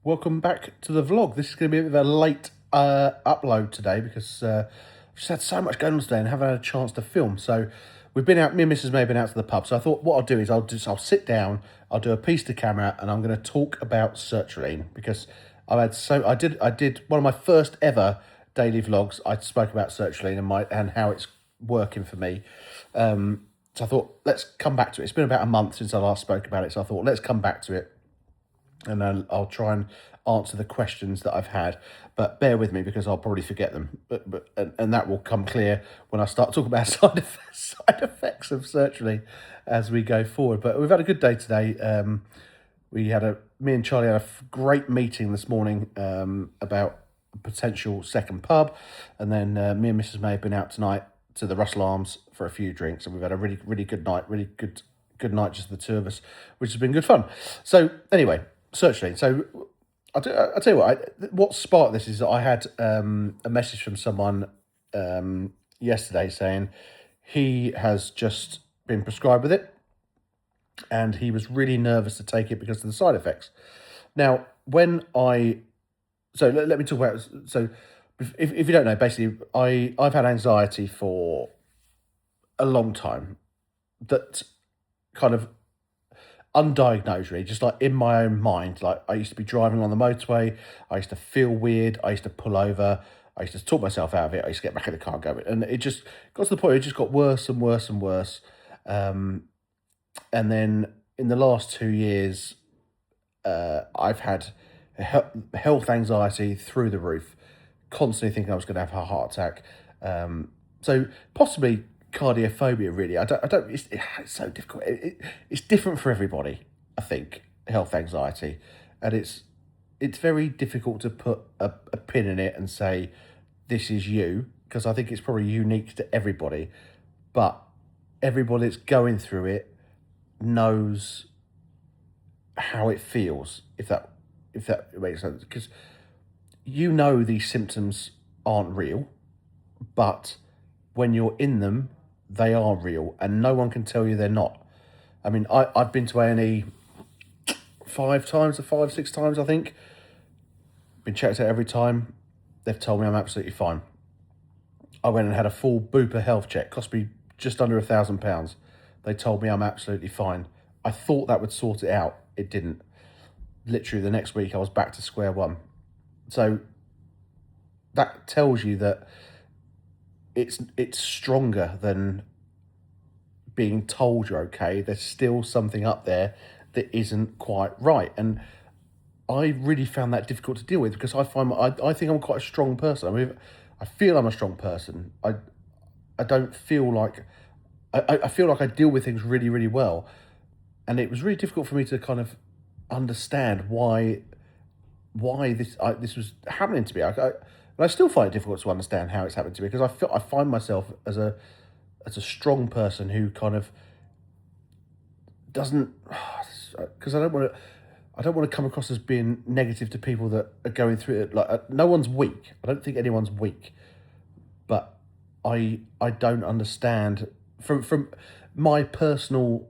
Welcome back to the vlog. This is going to be a bit of a late upload today because I've just had so much going on today and haven't had a chance to film. So we've been out, me and Mrs. May have been out to the pub. So I thought what I'll do is I'll sit down, I'll do a piece to camera, and I'm going to talk about Sertraline because I did one of my first ever daily vlogs. I spoke about Sertraline and how it's working for me. So I thought let's come back to it. It's been about a month since I last spoke about it, so I thought let's come back to it. And then I'll try and answer the questions that I've had, but bear with me because I'll probably forget them. And that will come clear when I start talking about side effects of Sertraline as we go forward. But we've had a good day today. Me and Charlie had a great meeting this morning about a potential second pub, and then me and Mrs. May have been out tonight to the Russell Arms for a few drinks, and we've had a really good night, good night, just the two of us, which has been good fun. So anyway, Sertraline. So I'll tell you what sparked this is that I had a message from someone yesterday saying he has just been prescribed with it and he was really nervous to take it because of the side effects. Now, let me talk about, so if you don't know, basically I've had anxiety for a long time that kind of undiagnosed, really, just like in my own mind. Like I used to be driving on the motorway, I used to feel weird, I used to pull over, I used to talk myself out of it, I used to get back in the car and go, and it just got to the point where it just got worse and worse and worse. And then in the last 2 years, I've had health anxiety through the roof, constantly thinking I was going to have a heart attack. So possibly cardiophobia, really. It's so difficult. It's different for everybody, I think, health anxiety. And it's very difficult to put a pin in it and say, this is you, because I think it's probably unique to everybody. But everybody that's going through it knows how it feels, if that makes sense. Because you know these symptoms aren't real, but when you're in them, they are real, and no one can tell you they're not. I mean, I've been to A&E 5 times, or 6 times, I think. Been checked out every time. They've told me I'm absolutely fine. I went and had a full Bupa health check. Cost me just under £1,000. They told me I'm absolutely fine. I thought that would sort it out. It didn't. Literally the next week, I was back to square one. So that tells you that it's stronger than being told you're okay. There's still something up there that isn't quite right, and I really found that difficult to deal with because I think I'm quite a strong person. I mean, I feel I'm a strong person. I don't feel like I feel like I deal with things really well, and it was really difficult for me to kind of understand why this was happening to me. And I still find it difficult to understand how it's happened to me because I find myself as a strong person who kind of doesn't, because I don't want to come across as being negative to people that are going through it. Like no one's weak. I don't think anyone's weak, but I don't understand from my personal,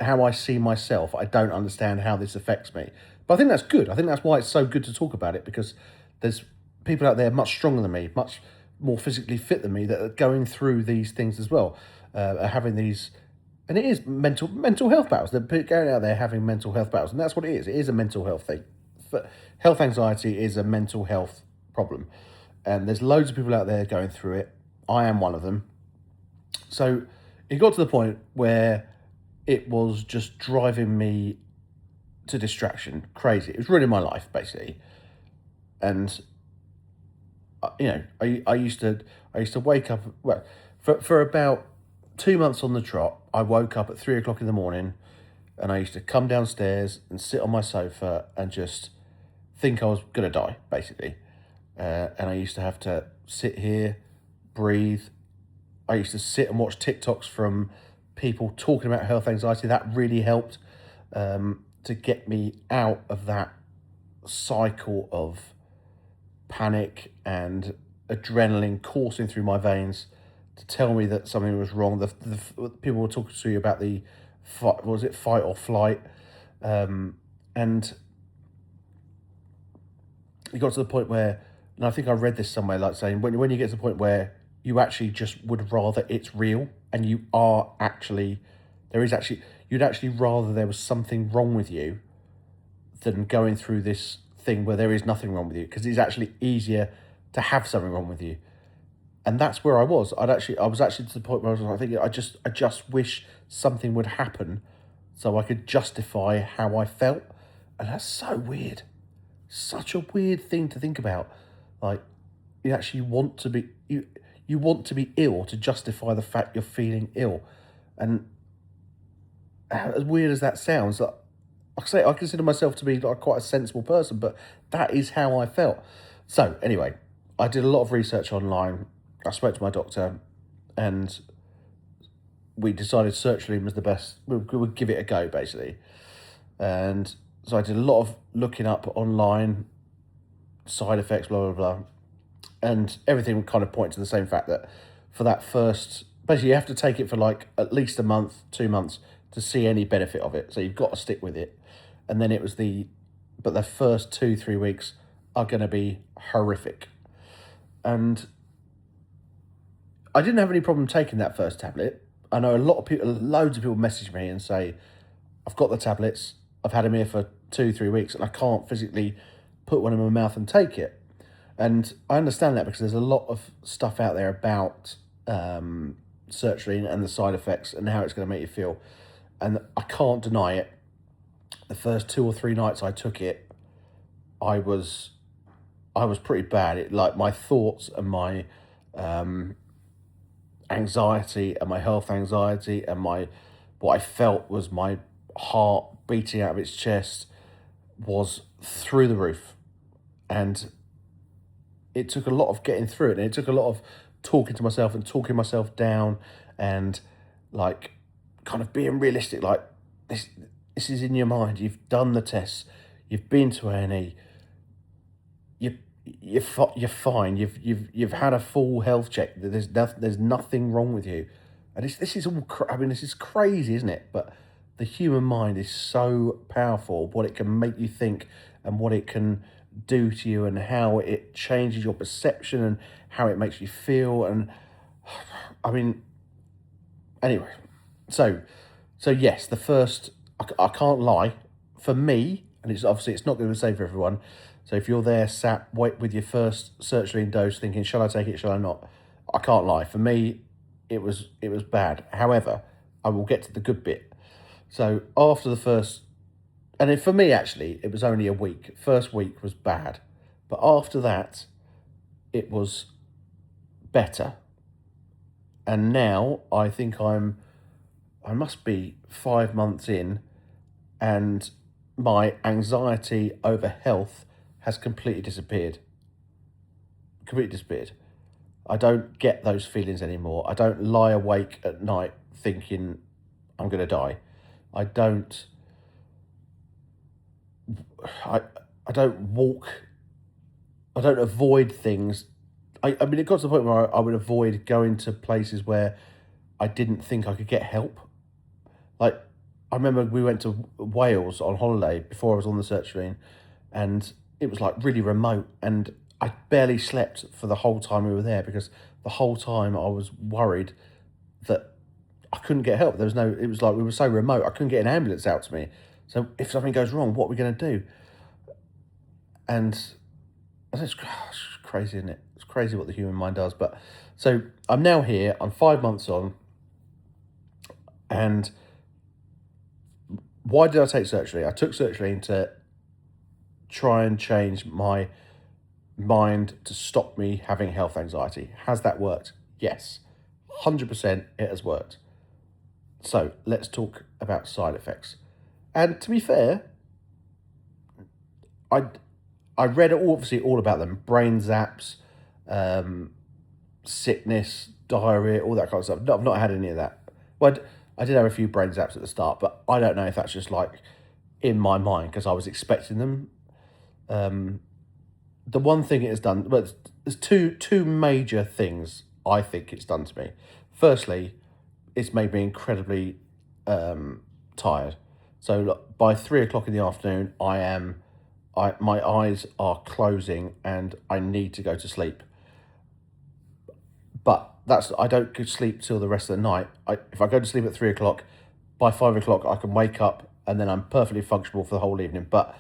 how I see myself. I don't understand how this affects me, but I think that's good. I think that's why it's so good to talk about it, because there's people out there much stronger than me, much more physically fit than me, that are going through these things as well, are having these, and it is mental health battles. They're going out there having mental health battles, and that's what it is. It is a mental health thing. Health anxiety is a mental health problem, and there's loads of people out there going through it. I am one of them. So it got to the point where it was just driving me to distraction, crazy. It was ruining my life, basically. And I used to wake up, well, for about 2 months on the trot. I woke up at 3 o'clock in the morning, and I used to come downstairs and sit on my sofa and just think I was gonna die, basically. And I used to have to sit here, breathe. I used to sit and watch TikToks from people talking about health anxiety. That really helped to get me out of that cycle of panic and adrenaline coursing through my veins to tell me that something was wrong. The people were talking to you about the fight or flight, and it got to the point where, and I think I read this somewhere, like saying when you get to the point where you actually just would rather it's real and you are actually, you'd actually rather there was something wrong with you than going through this thing where there is nothing wrong with you, because it's actually easier to have something wrong with you. And that's where I was. I was actually to the point where I was like, thinking, I just wish something would happen so I could justify how I felt. And that's so weird. Such a weird thing to think about. Like, you actually want to be you want to be ill to justify the fact you're feeling ill. And as weird as that sounds, like I say, I consider myself to be like quite a sensible person, but that is how I felt. So anyway, I did a lot of research online. I spoke to my doctor, and we decided sertraline was the best. We would give it a go, basically. And so I did a lot of looking up online, side effects, blah, blah, blah. And everything would kind of point to the same fact that for that first, basically you have to take it for like at least a month, 2 months to see any benefit of it. So you've got to stick with it. And then but the first 2-3 weeks are going to be horrific. And I didn't have any problem taking that first tablet. I know loads of people message me and say, I've got the tablets, I've had them here for 2-3 weeks and I can't physically put one in my mouth and take it. And I understand that because there's a lot of stuff out there about sertraline and the side effects and how it's going to make you feel. And I can't deny it. The first 2 or 3 nights I took it, I was pretty bad. It, like, my thoughts and my anxiety and my health anxiety and what I felt was my heart beating out of its chest was through the roof. And it took a lot of getting through it, and it took a lot of talking to myself and talking myself down and like kind of being realistic. Like, this is in your mind. You've done the tests. You've been to A&E. You're fine. You've had a full health check. There's nothing wrong with you, and this is all. I mean, this is crazy, isn't it? But the human mind is so powerful. What it can make you think, and what it can do to you, and how it changes your perception, and how it makes you feel. And I mean, anyway, so yes, the first. I can't lie. For me, and it's not going to be the same for everyone. So if you're there sat with your first sertraline dose thinking, shall I take it, shall I not? I can't lie. For me, it was bad. However, I will get to the good bit. So after the first, and then for me actually, it was only a week. First week was bad. But after that, it was better. And now I think I must be 5 months in, and my anxiety over health has completely disappeared. I don't get those feelings anymore. I don't lie awake at night thinking I'm going to die. I don't avoid things. I mean, it got to the point where I would avoid going to places where I didn't think I could get help. Like, I remember we went to Wales on holiday before I was on the sertraline, and it was like really remote, and I barely slept for the whole time we were there, because the whole time I was worried that I couldn't get help. It was like we were so remote, I couldn't get an ambulance out to me. So if something goes wrong, what are we going to do? And it's crazy, isn't it? It's crazy what the human mind does. But so I'm now here, I'm 5 months on, and why did I take sertraline? I took sertraline to try and change my mind to stop me having health anxiety. Has that worked? Yes. 100% it has worked. So let's talk about side effects. And to be fair, I read obviously all about them. Brain zaps, sickness, diarrhea, all that kind of stuff. No, I've not had any of that. Well, I did have a few brain zaps at the start, but I don't know if that's just like in my mind because I was expecting them. The one thing it has done, well, there's two major things I think it's done to me. Firstly, it's made me incredibly tired. So look, by 3 o'clock in the afternoon, I am my eyes are closing and I need to go to sleep. But I don't go to sleep till the rest of the night. If I go to sleep at 3 o'clock, by 5 o'clock I can wake up and then I'm perfectly functional for the whole evening. But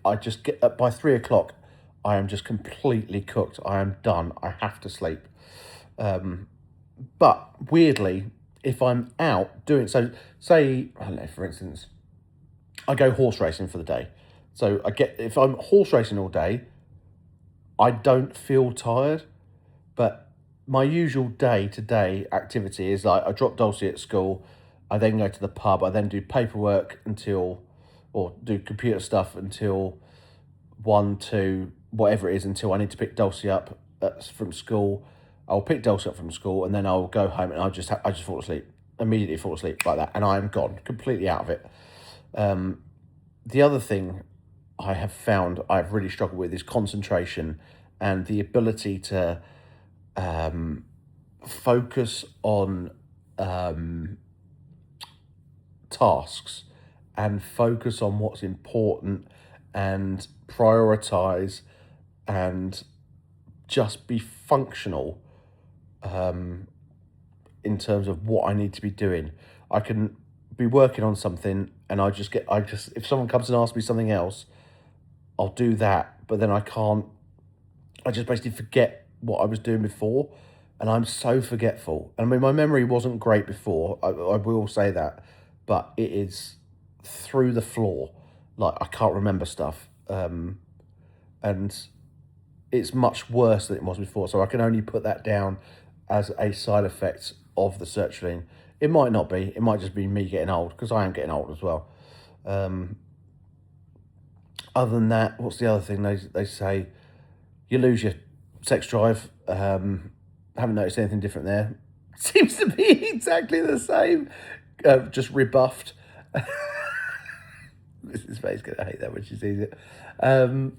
I just get up by 3 o'clock, I am just completely cooked. I am done. I have to sleep. But weirdly, if I'm out doing so, say I don't know, for instance, I go horse racing for the day. So if I'm horse racing all day, I don't feel tired. But my usual day-to-day activity is like I drop Dulcie at school, I then go to the pub, I then do paperwork or do computer stuff until 1, 2, whatever it is, until I need to pick Dulcie up from school. I'll pick Dulcie up from school and then I'll go home and I just fall asleep, immediately fall asleep like that, and I'm gone, completely out of it. The other thing I have found I've really struggled with is concentration and the ability to focus on tasks and focus on what's important and prioritize and just be functional in terms of what I need to be doing. I can be working on something and if someone comes and asks me something else, I'll do that, but then I just basically forget what I was doing before, and I'm so forgetful. I mean, my memory wasn't great before, I will say that, but it is through the floor. Like, I can't remember stuff, and it's much worse than it was before, so I can only put that down as a side effect of the sertraline. It might not be, it might just be me getting old, because I am getting old as well. Other than that, what's the other thing they say? You lose your sex drive. Haven't noticed anything different there. Seems to be exactly the same. Just rebuffed. Mrs. Faye's gonna hate that when she sees it. And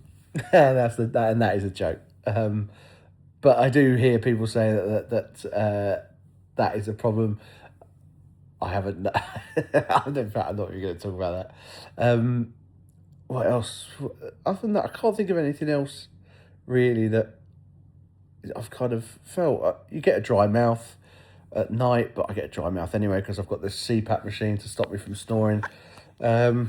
that is a joke. But I do hear people say that is a problem. I haven't. In fact, I'm not even going to talk about that. What else? Other than that, I can't think of anything else really that I've kind of felt. You get a dry mouth at night, but I get a dry mouth anyway because I've got this CPAP machine to stop me from snoring. So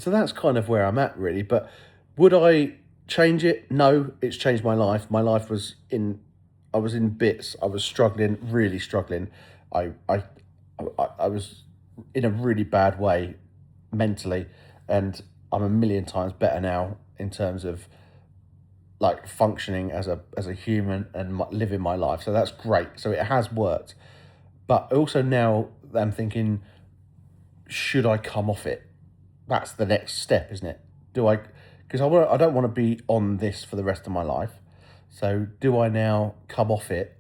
that's kind of where I'm at really. But would I change it? No, it's changed my life. My life I was in bits. I was struggling, really struggling. I was in a really bad way mentally, and I'm a million times better now in terms of like functioning as a human and living my life. So that's great. So it has worked. But also now I'm thinking, should I come off it? That's the next step, isn't it? Because I don't want to be on this for the rest of my life. So do I now come off it?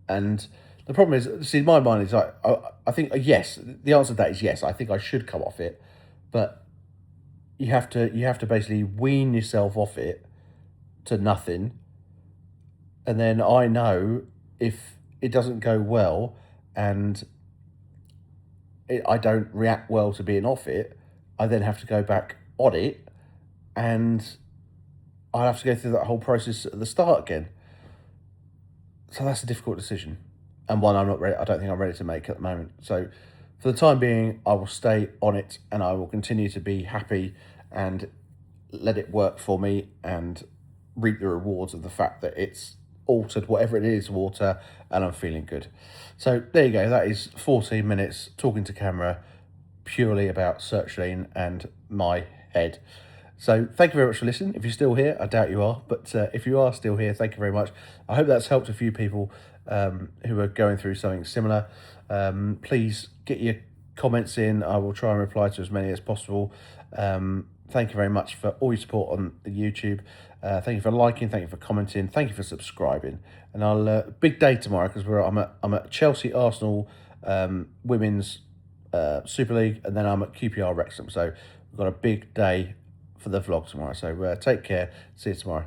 And the problem is, see, my mind is like, I think, yes, the answer to that is yes. I think I should come off it, but you have to basically wean yourself off it to nothing. And then I know if it doesn't go well and I don't react well to being off it, I then have to go back on it, and I have to go through that whole process at the start again. So that's a difficult decision, and one I'm not ready. I don't think I'm ready to make at the moment. So for the time being, I will stay on it, and I will continue to be happy and let it work for me and reap the rewards of the fact that it's altered whatever it is water, and I'm feeling good. So there you go. That is 14 minutes talking to camera purely about sertraline and my head. So thank you very much for listening. If you're still here, I doubt you are, but if you are still here, thank you very much. I hope that's helped a few people who are going through something similar. Please get your comments in. I will try and reply to as many as possible. Thank you very much for all your support on the YouTube. Thank you for liking, thank you for commenting, thank you for subscribing. And I'll big day tomorrow because I'm at Chelsea Arsenal Women's Super League, and then I'm at QPR Wrexham. So we've got a big day for the vlog tomorrow. So take care. See you tomorrow.